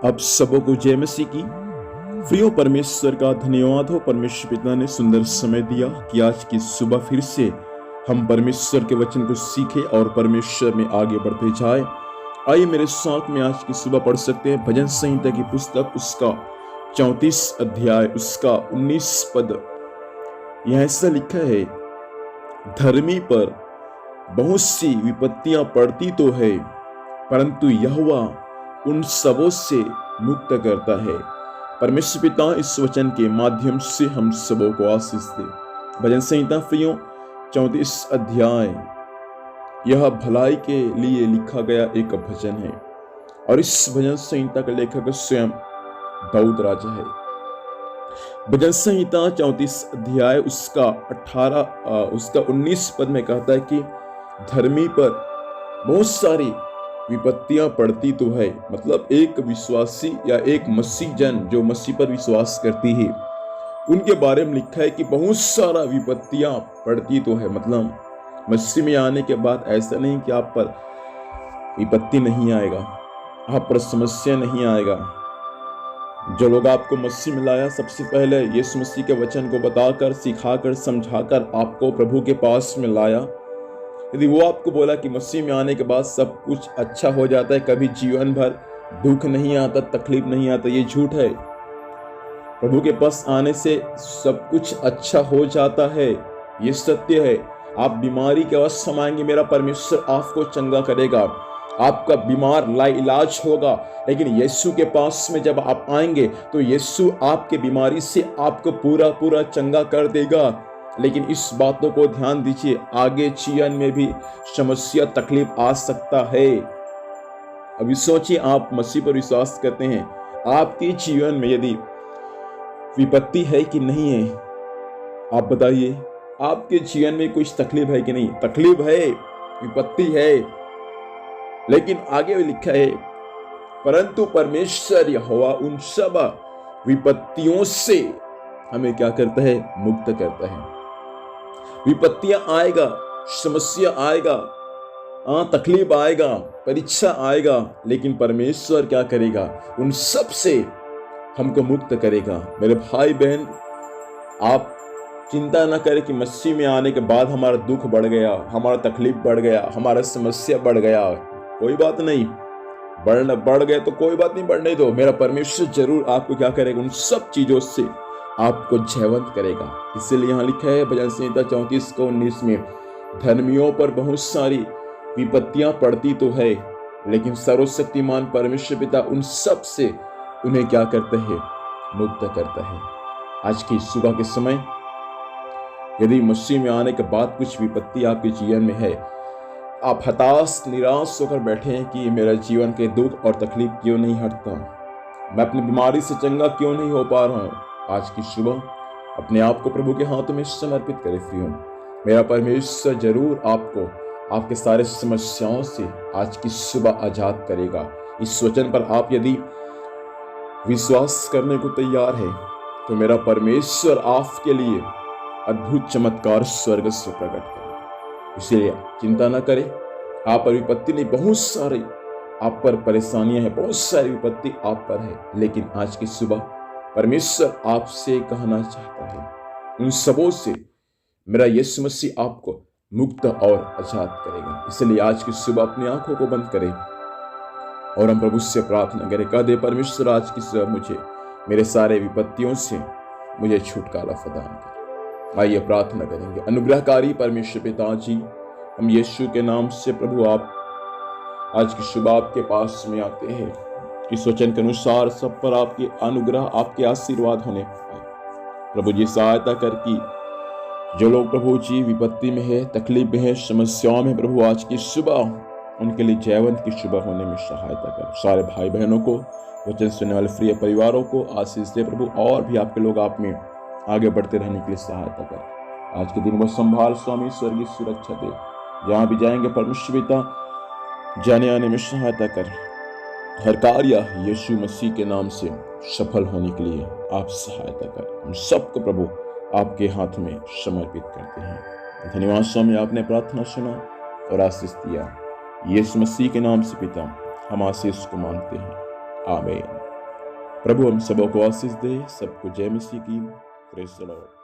आप सबको जय मसीह की। प्रियो परमेश्वर का धन्यवाद हो, परमेश्वर पिता ने सुंदर समय दिया कि आज की सुबह फिर से हम परमेश्वर के वचन को सीखें और परमेश्वर में आगे बढ़ते जाए। आइए मेरे साथ में आज की सुबह पढ़ सकते हैं भजन संहिता की पुस्तक, उसका 34 अध्याय, उसका 19 पद। यह ऐसा लिखा है, धर्मी पर बहुत सी विपत्तियां पड़ती तो है, परंतु यहोवा उन सबों से मुक्त करता है। परमेश्वर पिता इस वचन के माध्यम से हम सबों को आशीष दे। भजन संहिता प्रियो 34 अध्याय, यह भलाई के लिए लिखा गया एक भजन है और इस भजन संहिता का लेखक स्वयं दाऊद राजा है। भजन संहिता 34 अध्याय उसका 19 पद में कहता है कि धर्मी पर बहुत सारी विपत्तियां पड़ती तो है। मतलब एक विश्वासी या एक मसीह जन जो मसीह पर विश्वास करती है, उनके बारे में लिखा है कि बहुत सारा विपत्तियां पड़ती तो है। मतलब मसीह में आने के बाद ऐसा नहीं कि आप पर विपत्ति नहीं आएगा, आप पर समस्या नहीं आएगा। जो लोग आपको मसीह में लाया, सबसे पहले यीशु मसीह के वचन को बताकर, सिखाकर, समझाकर आपको प्रभु के पास में लाया। यदि वो आपको बोला कि मसीह में आने के बाद सब कुछ अच्छा हो जाता है, कभी जीवन भर दुख नहीं आता, तकलीफ नहीं आता, ये झूठ है। प्रभु के पास आने से सब कुछ अच्छा हो जाता है, ये सत्य है। आप बीमारी के अवस्था में आएंगे, मेरा परमेश्वर आपको चंगा करेगा, आपका बीमार लाइलाज होगा। लेकिन यीशु के पास में जब आप आएंगे तो यीशु आपके बीमारी से आपको पूरा चंगा कर देगा। लेकिन इस बातों को ध्यान दीजिए, आगे जीवन में भी समस्या, तकलीफ आ सकता है। अभी सोचिए, आप मसीह पर विश्वास करते हैं, आपके जीवन में यदि विपत्ति है कि नहीं है, आप बताइए। आपके जीवन में कुछ तकलीफ है कि नहीं? तकलीफ है, विपत्ति है, लेकिन आगे लिखा है, परंतु परमेश्वर यहोवा उन सब विपत्तियों से हमें क्या करता है? मुक्त करता है। विपत्तियां आएगा, समस्या आएगा, तकलीफ आएगा, परीक्षा आएगा, लेकिन परमेश्वर क्या करेगा? उन सब से हमको मुक्त करेगा। मेरे भाई बहन, आप चिंता ना करें कि मसीह में आने के बाद हमारा दुख बढ़ गया, हमारा तकलीफ बढ़ गया, हमारा समस्या बढ़ गया। कोई बात नहीं, बढ़ गए तो कोई बात नहीं, बढ़ने दो। मेरा परमेश्वर जरूर आपको क्या करेगा? उन सब चीजों से आपको जयवंत करेगा। इसीलिए यहाँ लिखा है भजन संहिता 34 को 19 में, धर्मियों पर बहुत सारी विपत्तियां पड़ती तो है, लेकिन सर्वशक्तिमान परमेश्वर पिता उन सब से उन्हें क्या करते हैं? मुक्त करता है। आज की सुबह के समय यदि मसीह में आने के बाद कुछ विपत्ति आपके जीवन में है, आप हताश, निराश होकर बैठे हैं कि मेरा जीवन के दुख और तकलीफ क्यों नहीं हटता, मैं अपनी बीमारी से चंगा क्यों नहीं हो पा रहा हूं, आज की सुबह अपने आप को प्रभु के हाथों में समर्पित करें। प्रियो, मेरा परमेश्वर जरूर आपको आपके सारे समस्याओं से आज की सुबह आजाद करेगा। इस वचन पर आप यदि विश्वास करने को तैयार है तो मेरा परमेश्वर आपके लिए अद्भुत चमत्कार स्वर्ग से प्रकट करेगा। इसलिए चिंता न करें, आप पर विपत्ति नहीं, बहुत सारी आप पर परेशानियां हैं, बहुत सारी विपत्ति आप पर है, लेकिन आज की सुबह परमेश्वर आपसे कहना चाहता है, उन सबों से मेरा यीशु मसीह आपको मुक्त और आजाद करेगा। इसलिए आज की सुबह अपनी आंखों को बंद करें और हम प्रभु से प्रार्थना करें। कह दे, परमेश्वर आज की सुबह मुझे मेरे सारे विपत्तियों से मुझे छुटकारा प्रदान करें। आइए प्रार्थना करेंगे। अनुग्रहकारी परमेश्वर पिता जी, हम यीशु के नाम से प्रभु आप आज की सुबह आपके पास में आते हैं। इस वचन के अनुसार सब पर आपके अनुग्रह, आपके आशीर्वाद होने पाए। प्रभु जी सहायता कर कि जो लोग प्रभु जी विपत्ति में है, तकलीफ में है, समस्याओं में, प्रभु आज की सुबह उनके लिए जयवंत की सुबह होने में सहायता कर। सारे भाई बहनों को, वचन सुनने वाले प्रिय परिवारों को आशीष दे प्रभु, और भी आपके लोग आप में आगे बढ़ते रहने के लिए सहायता कर। आज के दिन वो संभाल स्वामी, स्वर्गीय सुरक्षा दे। जहाँ भी जाएंगे परमेश्वर पिता, जाने आने में सहायता कर। हर कार्य यीशु मसीह के नाम से सफल होने के लिए आप सहायता कर। हम सबको प्रभु आपके हाथ में समर्पित करते हैं। धन्यवाद स्वामी, आपने प्रार्थना सुना और आशीष दिया। यीशु मसीह के नाम से पिता हम आशीष को मांगते हैं, आमीन। प्रभु हम सबों को आशीष दे। सबको जय मसीह की। Praise the Lord.